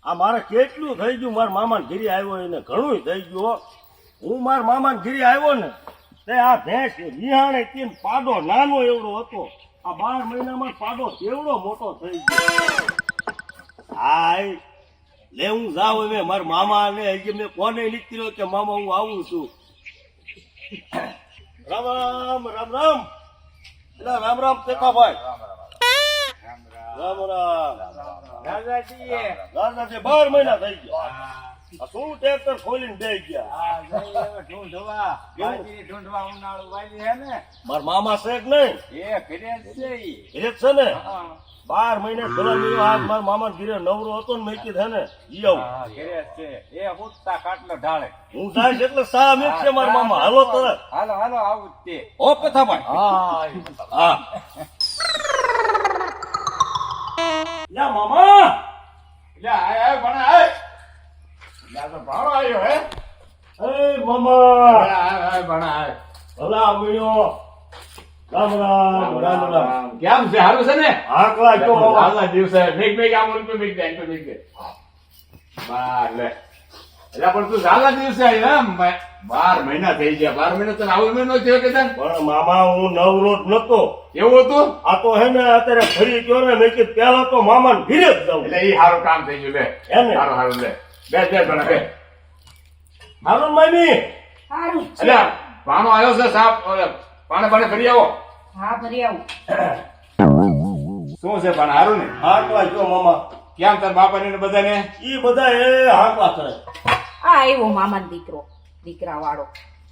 આ મારે કેટલું થઈ ગયું મારા મામાને ઘીરે આવ્યો એને ઘણું થઈ ગયું. હું મારા મામાને ઘીરે આવ્યો ને તે આ ભેંસ વિહાણે કેમ પાડો નાનો એવડો હતો, આ 12 મહિનામાં પાડો કેવડો મોટો થઈ ગયો. હાય લે હું જાઉં હવે મારા મામા ને હજી મેં કોને નીકળ્યો કે મામા હું આવું છું. રામ રામ રામ રામ. એટલે રામ રામ તેકાભાઈ. રામ રામ દાદાજી. 12 મહિના થઈ ગયા. આ શું ટ્રેક્ટર ખોલીને દઈ ગયા? મારા મામા છે કે નહીં? ઘરે છે ને? 12 મહિને ભલા મેળો હાથ મારા મામા ઘીરે નવરો હતો ને મેં કીધું ને ઈ આવું. હું જાય એટલે સા મેં છે મારા મામા. હાલો તરત. હાલો આવું જ તે. ઓ કથાભાઈ. હા યા મામા. ભાડો આવ્યો હે? એ મામા ભણા ભલા મળ્યો. રામ રામ રામ રામ. કેમ છે? સારું છે ને? આકલા જો મામા. આગલા દિવસે મેઘ આમ મેઘ દે બાર લે. એટલે પણ તું આગલા દિવસે આવ્યો એમ? 12 મહિના થઈ ગયા. 12 મહિના તને આવું મહિનો થયો કે તને? પણ મામા હું નવરો જ નતો. એવું હતું? આ તો હે ને અત્યારે ફરી ગયો ને મેં કીધું પેલા તો મામા ઘીરે જ જાઉં. એટલે ઈ સારું કામ થઈ ગયું લે. હે ને? સારું લે. બે ભણા બે. હાલો મામી. સારું છે. એટલે પાણો આવ્યો છે સાપ. પાણે ફરી આવો. હા ભરી આવું. શું છે પણ સારું ને? આકલા જો મામા. કેમ તાર બાપા ને બધાને? ઈ બધા એ હાકલા કરે. આ આવ્યો મામાનો દીકરો, દીકરા વાળો.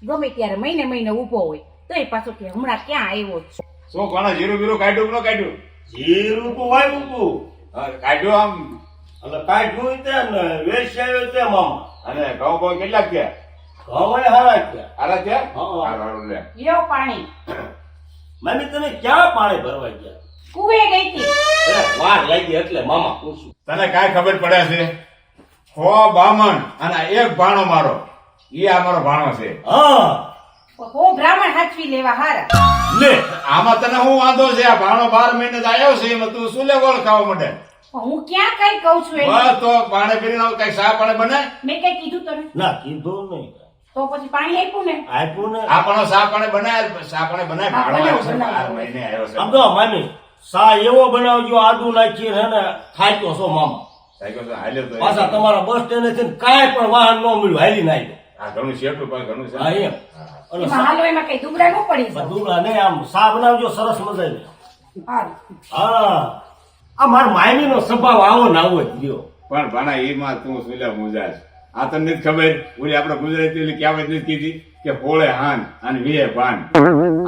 ગમે ત્યારે મહિને ઉભો હોય તો એ પાછો કે હમણાં ક્યાં આવ્યો છે. શું કોના જીરું બીરું કાઢ્યું કે ન કાઢ્યું? જીરું તો વાવ્યું તું. કાઢ્યું આમ. એટલે કાઢ્યું તે ને વેચાયો તે મામા. અને ઘઉં બહુ કેટલાક છે? ઘઉં હારા ગયા. હારા છે? હા. હારું લે. લ્યો પાણી. મામી તમે ક્યાં પાણી ભરવા ગયા? કુવે ગઈ હતી. વાર લાગી એટલે મામા પૂછું. તને કાંઈ ખબર પડે છે? 100 બામણ અને એક ભાણો મારો. ઈ આ મારો ભાણો છે. હા હું બ્રાહ્મણ હાચવી લેવા હારા. લે આમાં તને શું વાંધો છે? આ ભાણો 12 મહિને જ આવ્યો છે એમાં તું શું લે ગોળ ખાવા માટે? હું ક્યાં કઈ કઉ છું એને? બસ તો પાણી પીને કઈ સા પાણી બનાય. મેં કઈ કીધું તને? ના કીધું નહીં. તો પછી પાણી આપ્યું ને? આપ્યું ને. આપણો સા પાણી બનાય. સા પાણી બનાય. હા, ભાણો આવ્યો છે. બનાવો. 12 મહિને આવ્યો છે. આમ તો મામી સા એવો બનાવજો આદુ નાખી હે ને ખાઈતો છો મામા. સાયકલ તો હાલ્યો તો. પાછા તમારા બસ સ્ટેન્ડ થી કાંઈ પણ વાહન ન મળ્યું હાલી નાખ્યો. આ ઘણું શેઠું પણ ઘણું છે. હા એમ. અને એમાં હાલો એમાં કઈ દુબળા ન પડી જાય. બધું ને આમ સા બનાવજો સરસ મજાની. હારું. હા આ મારા માયની નો સ્વભાવ આવો ને આવો જ રહ્યો. પણ ભાણા એમાં તું સુલે મુજાશ. આ તને નથી ખબર? ઓલી આપણે ગુજરાતી ઓલી કહેવત નથી કીધી કે ફોળે હાન અને વીએ ભાન.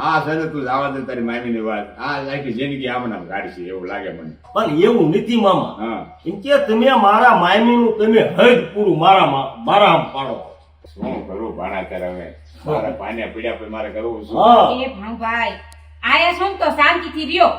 આ છે ને તું જવા દે તારી મામીની વાત. આ આખી જિંદગી આમ નામ કાઢી છે એવું લાગે મને. પણ એવું નથી મામા. હા એમ કે તમે મારા માયની નું તમે હજ પૂરું મારા આમ પાડો. શું કરું ભાણા તારે હવે? મારા પાન્યા પીડ્યા પછી મારે કરવું શું? હા એ ભાઈ આયા છો ને તો શાંતિથી રહ્યો.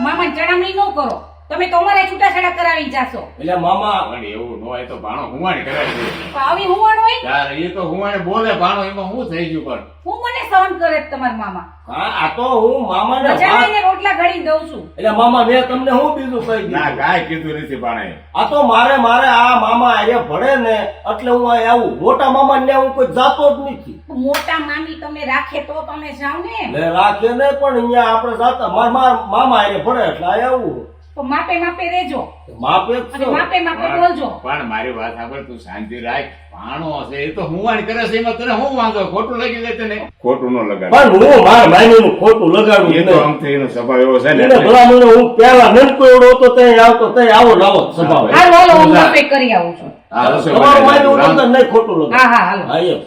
મામા ચડામણી ન કરો. તમે તો અમારે છૂટાછેડા કરાવી જાશો. એટલે મામા પણ એવું ન હોય તો ભાણો હુવાણી કરાવી દે. આવી હુવાણ હોય યાર એ તો હુવાણે બોલે ભાણો એમાં શું થઈ ગયું? પણ હું મને સહન કરે છે તમારા મામા. હા આ તો હું મામાને બચાવીને રોટલા ઘડી દઉં છું. એટલે મામા મેં તમને હું બીજું કહી ના દીધું. કાંઈ કીધું નથી ભાણે. આ તો મારે આ મામા આરે ભળે ને એટલે હું અહીં આવું. મોટા મામા ને હું કોઈ જાતો જ નથી. મોટા મામી તમે રાખે તો તમે જાવ ને. ને રાખે ને પણ અહીંયા આપણે જાતા મારા મામા આરે ભળે એટલે અહીં આવું. તો માપે રહેજો માપે જ અને છો. માપે બોલજો. પણ મારી વાત સાંભળ, તું શાંતિ રાખ. ભાણો હશે એ તો હુવાણી કરે છે એમાં તને શું વાંધો? ખોટું લાગી જાય તને? ખોટું ન લગાડ. પણ હું મારા માયનું ખોટું લગાડું એ તો આમ થઈ એનો સ્વભાવ એવો છે ને. એને ભલા મને હું પેલા નનકો એવડો હતો તે આવતો તે આવો લાવો સ્વભાવ. હાલો હાલો હું માપે કરી આવું છું. આ રસોઈ તમારું માયનું બનાવી નહોતું નહીં ખોટું લગાડું. હા હા હાલો. હા એમ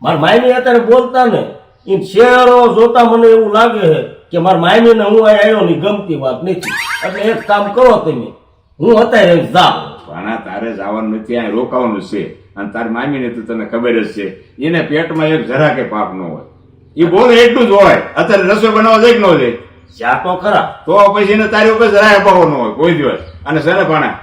મારા માયની અત્યારે બોલતા ને એમ શેરો જોતા મને એવું લાગે છે કે મારા માયની ને હું અહીં આવ્યો ની ગમતી વાત નથી. એટલે એક કામ કરો તમે, હું અત્યારે જાઉં. ભાણા તારે જવાનું નથી, અહીં રોકાવાનું છે. અને તારી મામીને તો તને ખબર જ છે એને પેટમાં એક જરા કે પાપ ન હોય. એ બોલે એટલું જ હોય. અત્યારે રસોઈ બનાવવા જાય કે ન જાય? જ્યાં તો ખરા. તો પછી એને તારી ઉપર જરાય અપાવો ન હોય કોઈ દિવસ. અને સને ભાણા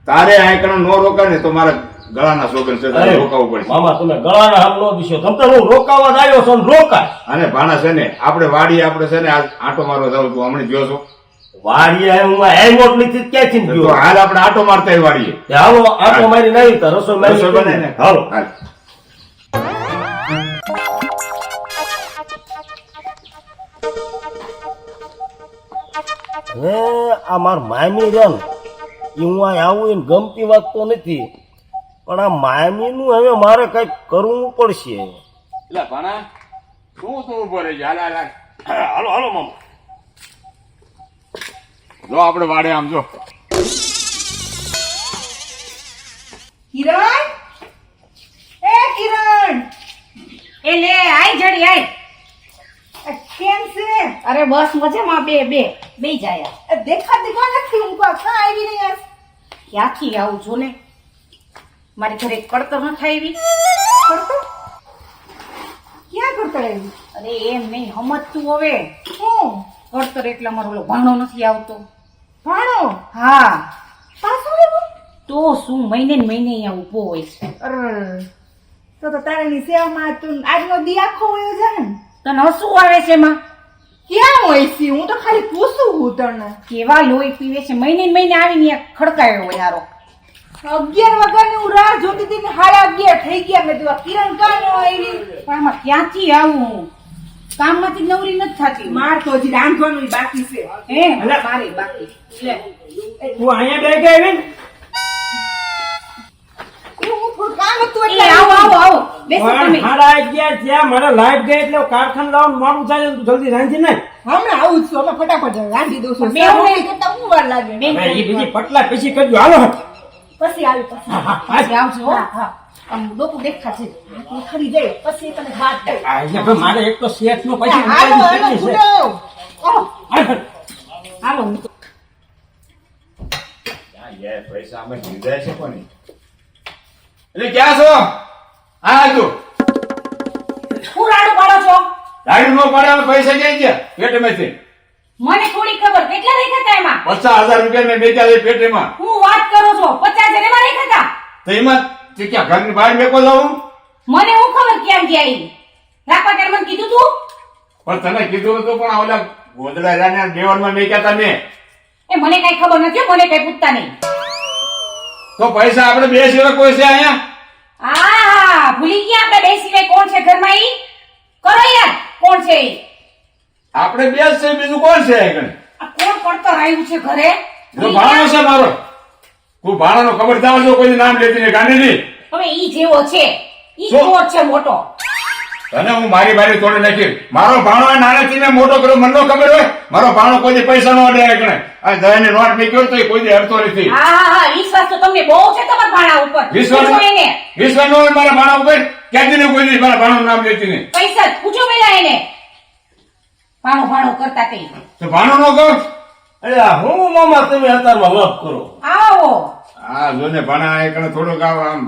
તારે અહીં કણ ન રોકાય ને તો મારા ગળાના શોખન છે, તારે રોકાવું પડશે. મામા તમે ગળાના હાથ નો દીશો. તમ તો હું રોકાવા જ આવ્યો છું ને રોકાય. અને ભાણા છે ને આપણે વાડી આપણે છે ને આજ આંટો મારવા જાવ તું હમણાં ગયો છો? વાડીએ હું આવ્યો જ નથી ક્યાંથી તો ગયો હાલ આપણે આટો મારતા વાળીએ તે હાલો આટો મારી નાખી તો રસોઈ મારી રસોઈ બનાવી નાખ. હાલો હાલ. હે આ માર મામી છે ને ઈ હું અહીં આવું એને ગમતી વાત તો નથી પણ આ મામીનું હવે મારે કઈક કરવું પડશે એટલે ભાણા શું તું ઉભો રહી હાલ હાલ હાલ. હાલો હાલો મામા જો આપણે વાડે આમ જો કિરણ એ કિરણ એ લે આય જડી આય કેમ છે અરે બસ મજામાં બે જાય દેખા નથી હું કા આવી રહી યાર ક્યાંથી આવું છો ને મારી ઘરે કડતર ન થાય એવી કરતો ક્યાં કરતા આવી અરે એમ નહીં સમજતું હવે હું કડતર એટલે અમારો ઓલો ભાણો નથી આવતો ભાણો હા પાછો આવ્યો તો શું મહિને ને મહિને અહીંયા ઊભો હોય છે અરે તો તારાની સેવામાં તું આજનો દી આખો વયો જાય ને તને હસવું આવે છે એમાં ક્યાં હોય છે હું તો ખાલી પૂછું હું તને કેવા લોહી પીવે છે મહિને ને મહિને આવીને અહીંયા ખડકાયો હોય હારો 11 વાગ્યાની હું રાહ જોતી હતી ને 11:30 થઈ ગયા મેં કીધું આ કિરણ કાં ન આવી પણ આમાં ક્યાંથી આવું કામમાંથી નવરી નથી થતી માર તો હજી રાંધવાનું બાકી છે હે મારે બાકી લે તું અહીંયા બે કે આવી ને હું થોડું કામ હતું એ આવો આવો આવો બેસો પણ તમે સાડા 11 થયા મારે લાઈટ ગઈ એટલે કારખાને લાવવાનું મોડું થાય છે, તું જલ્દી રાંધી નાખ. હમણાં આવું જ છું અમે ફટાફટ રાંધી દઉં છું બે હું રોટલી કરતા હું વાર લાગે બે હવે ઈ બીજી પટલા પછી કરજો હાલો પછી આવી પછી પાછી આવજો હો. હા હા આમ ડોકું દેખાશે હું ખરી જાય પછી તને વાત થાય આ અહીંયા ભાઈ મારે એક તો શેઠ નો પૈસા હાલો હાલો ઉપાડી છે. છૂટો હાલ, હાલ. હાલો હું તો ક્યાં યાર પૈસા અમે લીધા છે કોની એટલે ક્યાં છો હા તું શું રાડું પાડો છો ગાડી નો પાડે અમે પૈસા ક્યાં ગયા પેટમાંથી મને થોડી ખબર કેટલા રેખાતા એમાં 50,000 રૂપિયા મેં બેચ્યા છે પેટીમાં હું વાત કરો છો 50,000 એમાં રેખાતા તો એમાં તે ક્યાં ઘરની બહાર મેકો જાઉં મને હું ખબર ક્યાં ગયા ઈ રાખવા ત્યારે મને કીધું તું પણ તને કીધું હતું પણ આ ઓલા ગોદડા રાના દેવનમાં મેક્યા તા મેં એ મને કઈ ખબર નથી હો, મને કઈ પૂછતા નહીં તો પૈસા આપણે બે સિવાય કોઈ છે અહીંયા આ ભૂલી ગયા આપણે બે સિવાય કોણ છે ઘરમાં ઈ કરો યાર કોણ છે ઈ આપણે બે જ છે બીજું કોણ છે આગળ આ કોણ પડતર આવ્યું છે ઘરે જો ભાણો છે મારો તું ભાણાનો ખબરદાર છો કોઈ નામ લેતી નહીં ગાંધીજી હવે ઈ જેવો છે ઈ શું? ચોર છે મોટો તને હું મારી બારી તોડી નાખી મારો ભાણો એ નાનેથી મેં મોટો કર્યો મને ન ખબર હોય મારો ભાણો કોઈ દી પૈસા નો અડે આગળ આ દયાની નોટ મેક્યો તો એ કોઈ દી હરતો નથી હા હા હા વિશ્વાસ તો તમને બહુ છે તમારા ભાણા ઉપર વિશ્વાસ પૂછો એને વિશ્વાસ નો હોય મારા ભાણા ઉપર ક્યાંથી ને કોઈ દી મારા ભાણું નામ લેતી નહીં પૈસા જ પૂછો પેલા એને ભાણો ભાણો કરતા તે તો ભાણું નો કહું અરે આ હું મામા તમે અત્યારમાં લપ કરો આવો આ જોને ભાણા એકને થોડુંક આમ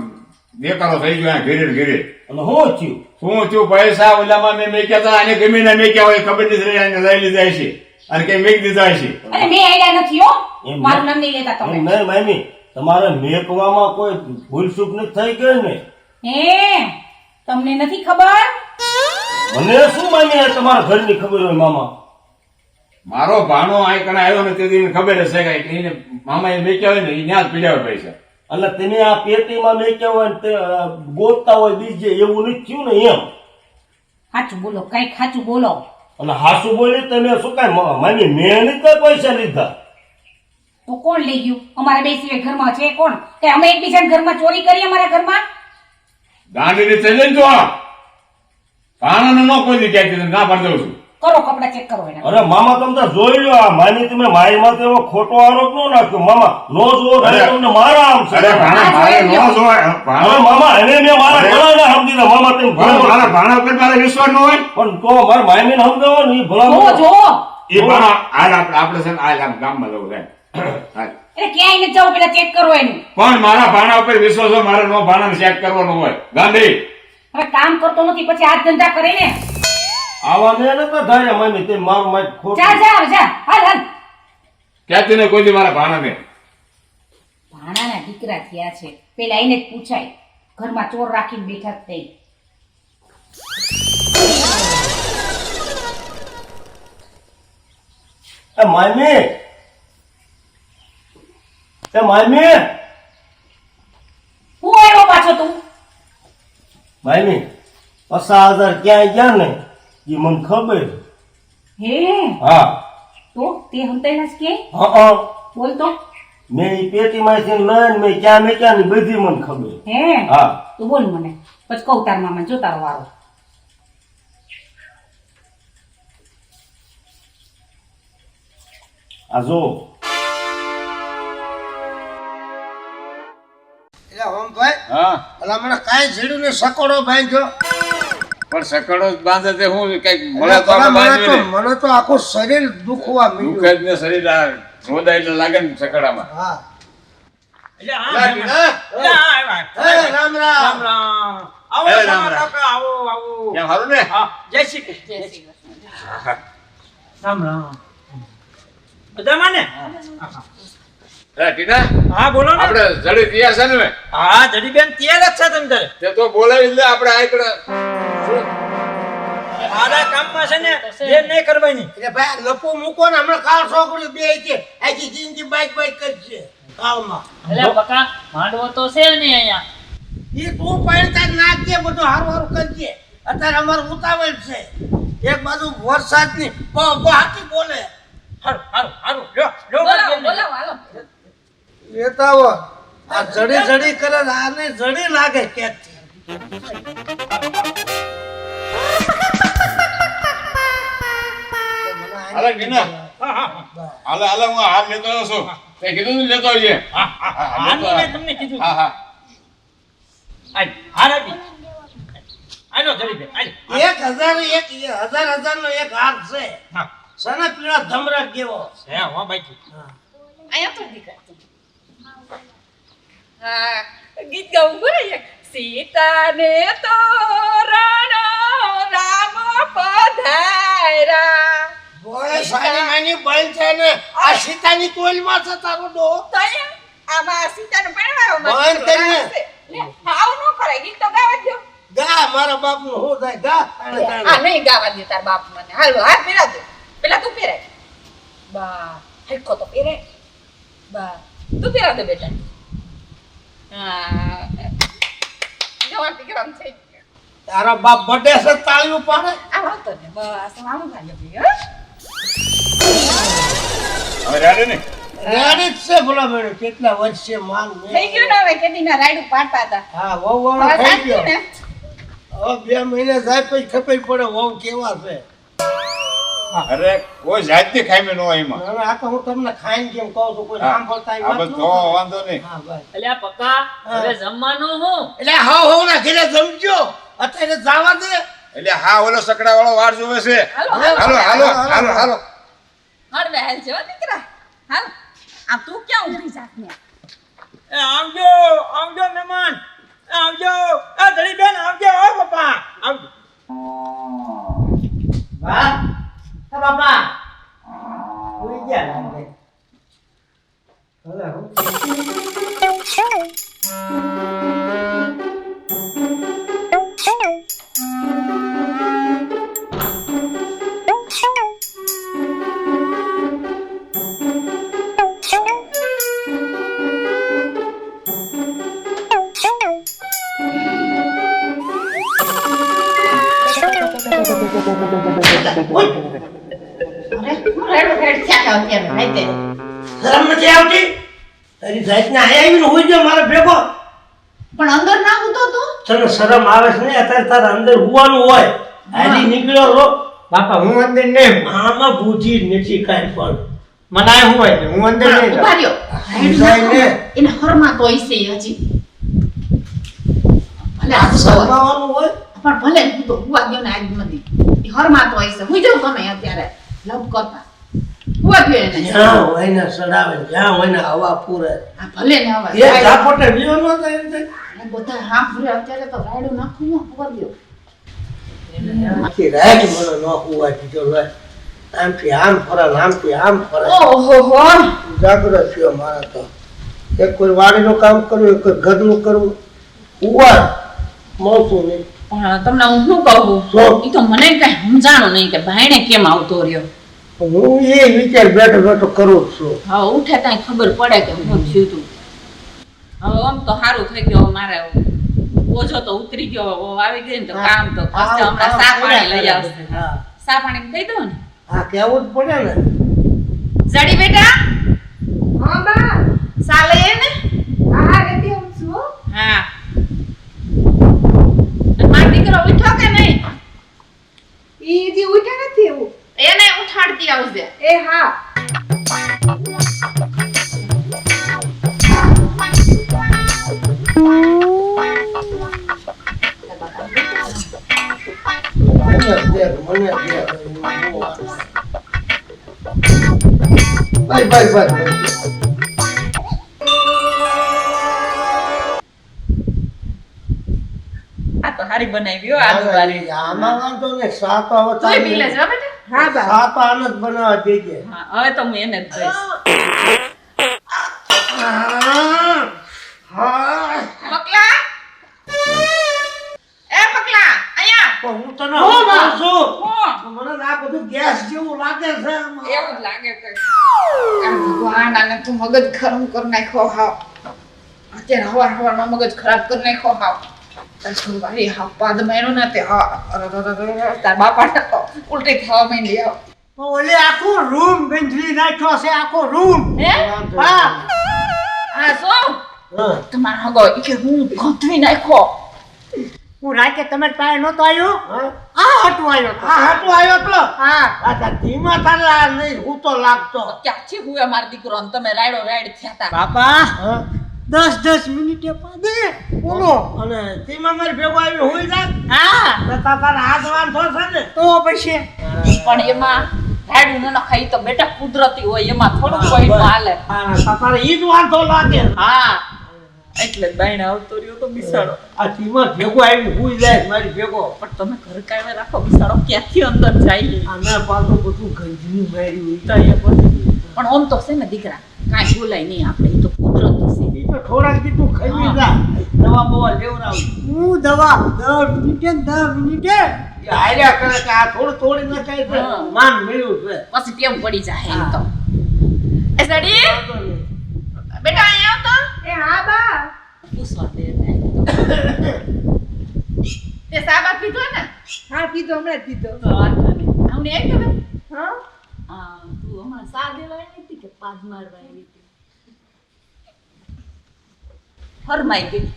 દેખાડો થઈ ગયો ઘેરે ને ઘેરે અને હું થયું શું થયું પૈસા ઓલામાં મેં મેક્યા હતા આને ગમે ને મેક્યા હોય ખબર નથી રહી આને લઈ લીધા છે અને કઈ મેક દીધા છે અને મેં આઈડિયા નથી હો એમ મારું નામ નહીં લેતા તમે નહીં મામી તમારે મેકવામાં કોઈ ભૂલ ચૂક નથી થઈ ગઈ ને હે તમને નથી ખબર મને શું મામી આ તમારા ઘરની ખબર હોય મામા મારો ભાણો આ કણે આવ્યો ને તેથી એને ખબર હશે કે એને મામા એ મેક્યા હોય ને એ ન્યા જ પીડ્યા હોય પૈસા એટલે તમે આ પેટીમાં મેક્યા હોય ને તે ગોતતા હોય બીજે એવું નથી થયું ને એમ સાચું બોલો કઈક સાચું બોલો અને હાસુ બોલી તમે શું કાંઈ મામી મેં નથી કઈ પૈસા લીધા તો કોણ લઈ ગયું અમારા બે સિવાય ઘરમાં છે કોણ કે અમે એકબીજાના ઘરમાં ચોરી કરી અમારા ઘરમાં દાંડી ની ચલે તો ભાણાને ન કોઈ દી ક્યાંથી ના પાડી દઉં છું કરો કપડા ચેક કરો એના અરે મામા તમે તો જોઈ લો આ માની તમે મારી માથે એવો ખોટો આરોપ ન નાખ્યો મામા નો જોવો અરે, તમને મારા આમ છે અરે ભાણા મારે ન જોવાય હવે ભાણો મામા એને મેં મારા અરે. ભલાને સમજી દે મામા તમે પણ ભલા મારા ભાણા ઉપર મારે વિશ્વાસ ન હોય પણ તો મારા મામીને સમજાવો ને એ ભલા જોવો જોવો એ ભાણા હાલ આપણે છે ને હાલ આમ ગામમાં જવું છે હાલ. એટલે ક્યાંય નથી જવું પેલા ચેક કરો એનું પણ મારા ભાણા ઉપર વિશ્વાસ હોય મારે નો ભાણાને ચેક કરવાનો હોય ગાંધી હવે કામ કરતો નથી પછી હાથ ધંધા કરે ને આવા મેં નતા ધાર્યા મામી તે મારું મારી ખોટું જા જા જા હાલ હાલ ક્યાંથી ને કોઈ દી મારા ભાણાને ભાણાના દીકરા થયા છે પેલા એને જ પૂછાય ઘરમાં ચોર રાખીને બેઠા જ થઈ એ મામી એ મામી હું આવ્યો પાછો તું મામી 50,000 ક્યાં ગયા ને એ મને ખબર. હે હા તો તે હંતાઈના કે હા બોલ તો મેં ઈ પેટીમાંથી લઈને મેં ક્યાં મેક્યા ને બધી મને ખબર. હે હા તું બોલ મને પછી કહું તાર મામા જો તારો વારો. આ જો હા અલા મને કાંઈ ઝીડું ને સકોડો બાંધ્યો પણ સકડો જ બાંધે તે હું કઈક મળે તો ભલા આપણે મને બાંધવી ને. મને તો આખું શરીર દુખવા દુઃખ માંડ્યું. જ ને શરીર આ રોદાય એટલે લાગે ને સકડામાં. હા એટલે હા લા, મહેમાન. લા. એટલે હા, આવ્યા. હે, રામ રામ. રામ રામ. આવો એ રામ રામ રામ. કાકા, આવો આવો. કેમ હારું ને? હા, જય શ્રી કૃષ્ણ. રામ રામ. મજામાં ને? લા, ટીના, હા બોલો ને. આપણે જડી તૈયાર છે ને? હા જડીબેન તૈયાર જ છે તમે તારે. તે તો બોલાવી લે આપણે આ એકડે. મારા કામમાં છે ને એ નહીં કરવાની. એટલે ભાઈ લપુ મૂકો ને હમણાં કાળ છોકરી બે છે આખી જિંદગી બાઈક બાઈક કરશે કાળમાં એટલે બકા માંડવો તો છે ને અહીંયા. એ તું પડતા નાખજે બધું હારું હારું કરજે અત્યારે અમારું ઉતાવળ છે એક બાજુ વરસાદની હાથી બોલે હારું હારું હારું લ્યો લ્યો બોલાવો બેન. બોલાવો હાલો. લેતા હો આ જડી જડી કરે આને જડી લાગે ક્યાંકથી હાલે ટીના, હા હા હા. હાલે હાલે હું હાથ લેતો આવ્યો છું. તે કીધું ને લેતો આવજે. હા હા હા. આનું મેં તમને કીધું. હા હા આય હાર આપી. આલો જડીબેન આય. 1,000 નો એક હાર છે હા સના પીળા ધમરાક જેવો હે હો બાકી. અહીંયા તો દીકરા હા ગીત ગાવું બોલે એક સીતાને તો રાણો રામ પધાર્યા બોલે સાની માની બહેન છે ને આ સીતાની તોલમાં છે તારો ડો તો અહીંયા આમાં સીતાને પરણાવ્યો બંધ કરીને. હાવ નો કરે ગીત તો ગાવા દો ગા મારા બાપનું હું થાય ગા આ નહીં ગાવા દે તાર બાપ મને હાલો હાથ પહેરા દે પેલા તું પહેરાય બા હરખો તો પહેરાય બા તું પહેરા દે બેટા હા જવાન દીકરાને થઈ ગયો તારા બાપ બડે છે તાળીઓ પાડે આ વાતો ને બસ આવું ગાજો ભઈ હવે રાડે ને. રેડી જ છે ભલા મેળો કેટલા વર્ષે માન થઈ ગયું ને હવે કેદીના રાયડું પાડતા હતા હા વહુ વાળો હવે થઈ શાંતિ ગયો ને હવે 2 મહિને જાય પછી ખબર પડે વહુ કેવા છે અરે કોઈ જાતની ખામી ન હોય એમાં. હવે આ તો હું તમને ખાઈને કેમ કહું છું કોઈ હા, નામ પડતા આ બધો વાંધો નહીં. હા ભાઈ એટલે આ પકા હવે જમવાનું હું એટલે હવ ના ઘરે જમજો અત્યારે જવા દે એટલે હા ઓલો સકડા વાળો વાર જોવે છે. હાલો હાલો હાલો હાલો હાલો. હળવે હાલ છે હો દીકરા હાલ આ તું ક્યાં ઊભી જાત ને એ આવજો આવજો મહેમાન એ આવજો એ જડીબેન આવજો ઓ બાપા આવજો. વાહ હા બાપા ઉઈ ગયા લાગે હવે હું રેડો રેડ છાકા અત્યારે રાતે શરમ નથી આવતી તારી જાતને આયા આવીને હોઈ જા મારા ભેગો પણ અંદર ના ઉતો તું તને શરમ આવે છે ને અત્યારે તારા અંદર હોવાનું હોય હાલી નીકળ્યો રો બાપા હું અંદર નહીં આમાં બુદ્ધિ નથી કાંઈ પણ મને આ હું હોય હું અંદર નહીં જાઉં. ઉભા રહ્યો જાય ને એને હરમાં તો હશે હજી ભલે આ સવાર શરમાવાનું હોય પણ ભલે હું તો હુવા ગયો ને આજ નથી એ હરમાં તો હશે હું જાઉં તમે અત્યારે લવ કરતા હુવા ગયો એને જ્યાં હોય ને સડાવે જ્યાં હોય ને હવા પૂરે આ ભલે ને હવે એ ઝાપોટે બીજો ન થાય એમ થાય. અને બધા હા ભરે અત્યારે તો રાયડું નાખું ને હુવા ગયો આખી રાત મને ન હોવા દીધો લે આમથી આમ ફરે ને આમથી આમ ફરે ઓહો હો જાગ્રત થયો મારા તો એક કોઈ વાડીનું કામ કરવું એક કોઈ ઘરનું કરવું ઉવાર મળતું નહીં પણ તમને હું શું કહું શું? ઈ તો મને કઈ સમજાણું નહીં કે ભાઈને કેમ આવતો રહ્યો હું એ વિચાર બેઠો બેઠો કરું જ છું. હવે ઉઠે ત્યાં ખબર પડે કે હું થયું તું. હવે આમ તો સારું થઈ ગયું. મારે ઓછો તો ઉતરી ગયો. હવે આવી ગઈ ને તો કામ તો કરશે. હમણાં સા પાણી લઈ આવશે. હા સા પાણી દઈ દો ને. હા કેવું જ પડે ને. જડી બેટા હા બા સા લઈએ ને. હા રેડી આવું છું હો. હા અને મારો દીકરો ઉઠ્યો કે નહીં? ઈ જી ઉઠ્યા નથી એવું. એને ઉઠાડતી આવજે. એ હા મને દે. Bye bye bye. આ તો હારી બનાવી હો આદુ વાળી. આમાં વાંધો ને સા તો હવે તોય પી લેજો હો બેટા. હા બા સા તો આને જ બનાવવા દેજે. હા હવે તો હું એને જ દઈશ. હા પકલા એ પકલા અહીંયા. પણ હું તને કહું છું હું મને આ બધું ગેસ જેવું લાગે છે આમાં. એવું જ લાગે છે. આ ભગવાન આને તું મગજ ખરાબ કરી નાખ્યો હાવ. અત્યારે હવારમાં મગજ ખરાબ કરી નાખ્યો હાવ. તારી વારી હાવ પાદ મેળો ને તે તાર બાપા તો ઉલટી થવા માંડી આવ. ઓલે આખો રૂમ ગંજલી નાખ્યો છે આખો રૂમ. હે હા આ શું હા. તમારા હગો ઈ કે હું ગોઠવી નાખ્યો. હું રાતે તમારી પાસે નહોતો આવ્યો. આ હટુ આવ્યો તો હા આ ધીમા તારા નહીં હું તો લાગતો. ક્યાંથી હુએ મારો દીકરો ને તમે રાયડો રાયડ થયા તા. બાપા 10 મિનિટે પાદે બોલો અને ધીમા મારી ભેગો આવી હોઈ જા. હા તો તારા હાથ વાંધો છે ને તો પછી પણ એમાં રાયડું ન નખાય તો બેટા કુદરતી હોય એમાં થોડું કોઈ હાલે. તારે ઈ જ વાંધો લાગે. હા એટલે બાઈને આવતો રહ્યો તો બિસાડો. આ ધીમા ભેગો આવી હોઈ જાય મારી ભેગો. પણ તમે ઘર કાઢે રાખો બિસાડો ક્યાંથી અંદર જાય. આને પાછું બધું ગંજની મારી તો એ બધું પણ ઓમ તો છે ને દીકરા કાંઈ બોલાય નહીં આપણે. ઈ તો કુદરતી છે. ઈ તો થોડાક દી તું ખાઈ જા. દવા બવા લેવરાવ. હું દવા 10 મિનિટે એ હાલ્યા કરે કે આ થોડી ન થાય છે હા. માન મળ્યું છે. પછી ટેમ પડી જાય એમ તો. એ સડી બેટા અહીંયા આવ તો. એ હા બા પૂછવા દે તે સાબા પીધો ને. હા પીધો હમણાં જ પીધો. તો વાંધો નહીં. આવને આવી તમે. હા હા તું હમણાં સા દેવા આવી હતી કે પાદ મારવા આવી હતી? ફરમાઈ ગઈ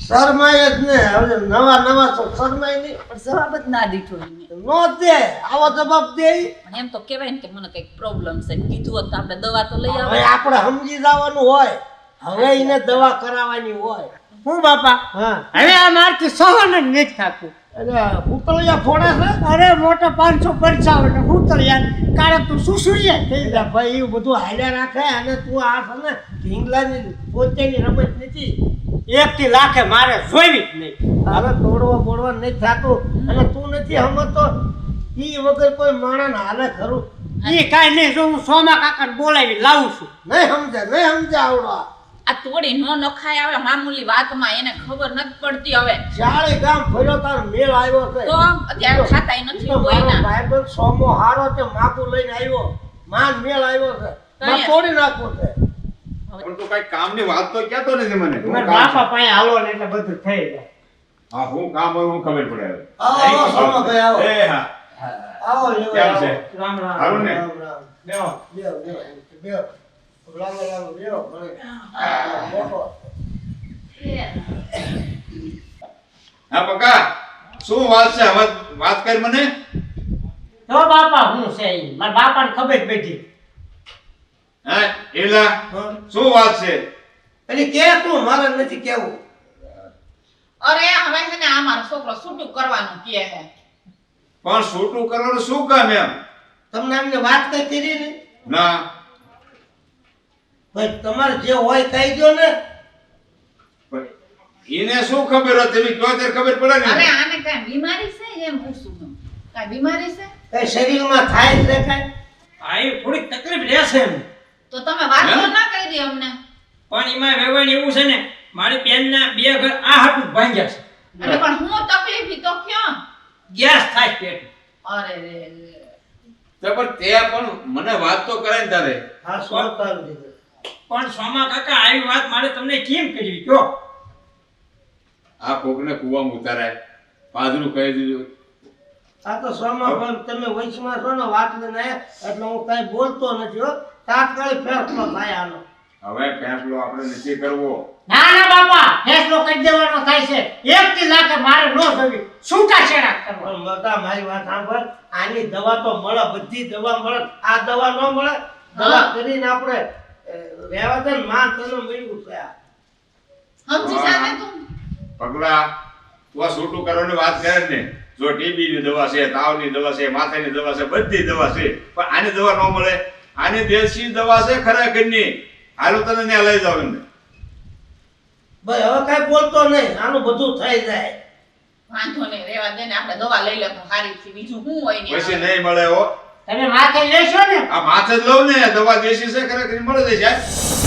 શરમાય જ ને હવે નવા તો શરમાય નહીં. પણ જવાબ જ ના દીધો એને. નો દે આવો જવાબ દે. પણ એમ તો કહેવાય ને કે મને કંઈક પ્રોબ્લેમ છે. કીધું હોત તો આપણે દવા તો લઈ હવે આવે. આપણે સમજી જવાનું હોય. હવે એને દવા કરાવવાની હોય. હું બાપા હા હવે આ મારથી સહન જ નથી થતું. એટલે ઉતળિયા ફોડે છે. અરે મોટા 555 ઉતળ્યા કાળે તું શું સુઈએ એટલે ભાઈ એવું બધું હાલ્યા રાખે અને તું આ છે ને ઢીંગલાની પોતાની રમત નથી. 1 થી લાખે મારે જોઈવી જ નહીં. તારે તોડવા બોડવા નહીં થતું અને તું નથી સમજતો ઈ વગર કોઈ માણસ હાલે ખરું. એ કાંઈ નહીં. જો હું સોમા કાકાને બોલાવી લાવું છું. નહીં સમજે આવડો. આ તોડી નો નખાય આવે મામૂલી વાતમાં એને ખબર નથી પડતી હવે. ચારે ગામ ફર્યો તાર મેળ આવ્યો છે. તો અત્યારે ખાતાય નથી મારો કોઈના. ભાઈબંધ સોમો હારો તે માગું લઈને આવ્યો. માન મેળ આવ્યો છે. મારે તોડી નાખવો છે. પણ તું કઈ કામની વાત તો કહેતો નથી મને. શું મારા કામ બાપા છે? પાસે હાલો ને એટલે બધું થઈ જાય. હા હું કામ હોય હું ખબર પડે હવે. આવો સોમાભાઈ આવો. એ હા આવો લેવા કેમ આવો. છે? રામ રામ. હારું ને? રામ રામ. બેહો. બેહો. લાવો બેહો. મોટો. હા પકા શું વાત છે હવે વાત કર મને. જો બાપા હું છે ઈ. મારા બાપાને ખબર બેઠી. હા એલા શું વાત છે. એટલે કે તું મારે નથી કેવું. અરે હવે છે ને આ મારો છોકરો છૂટું કરવાનું કહે છે. પણ છૂટું કરવાનું શું કામ એમ. તમને એમને વાત કઈ કરી ને ના ભાઈ તમારે જે હોય કહી દો ને. પણ એને શું ખબર હોય તમે કહો ત્યારે ખબર પડે અરે ને. આને કાંઈ બીમારી છે એમ પૂછું છું. કાંઈ બીમારી છે કઈ શરીરમાં થાય છે કઈ. આ એ થોડીક તકલીફ રહેશે એમ. તો તમે વાત તો ના કરી દે અમને. પણ એમાં વ્યવહાર એવું છે ને મારી બેનના 2 ઘર આ હાટું ભાંગ્યા છે. અરે પણ હું તકલીફ ઈ તો ક્યાં. ગેસ થાય પેટ. અરે રે રે. તો પણ તે પણ મને વાત તો કરે ને તારે. હા સો તારું દીધું. પણ સોમા કાકા આવી વાત મારે તમને કેમ કરવી કયો આ કોકને કૂવામાં ઉતારાય પાદરું કહી દીધું. આ તો સોમાં પણ તમે વૈશમાં છો ને વાત લઈને આયા, એટલે હું કઈ બોલતો નથી હો. તાત્કાલિક ફેસલો થાય આનો. હવે ફેંસલો આપણે નથી કરવો. ના ના બાપા ફેસલો કરી દેવાનો થાય છે. એક થી લાખે મારે નો થવી છૂટાછેડા કરવા. પણ મોટા મારી વાત સાંભળ, આની દવા તો મળે, બધી દવા મળે. આ દવા ન મળે, દવા કરીને આપણે રહેવા દે ને માં તને મળ્યું છે આ. સમજી જા ને તું પગલા તું આ છૂટું કરવાની વાત કરે ને, જો ટીબી ની દવા છે, તાવની દવા છે, માથાની દવા છે, બધી દવા છે, પણ આની દવા ન મળે. આની દેશી દવા છે ખરેખરની. હાલો તને ત્યાં લઈ જાવ એમને. ભાઈ હવે કઈ બોલતો નહીં, આનું બધું થઈ જાય. વાંધો નહીં, રેવા દે ને, આપણે દવા લઈ લે તો સારી છે. બીજું શું હોય ને પછી નહીં મળે હો. તમે માથે લેશો ને આ માથે જ લઉં ને, દવા દેશી છે ખરેખર મળે છે સાહેબ.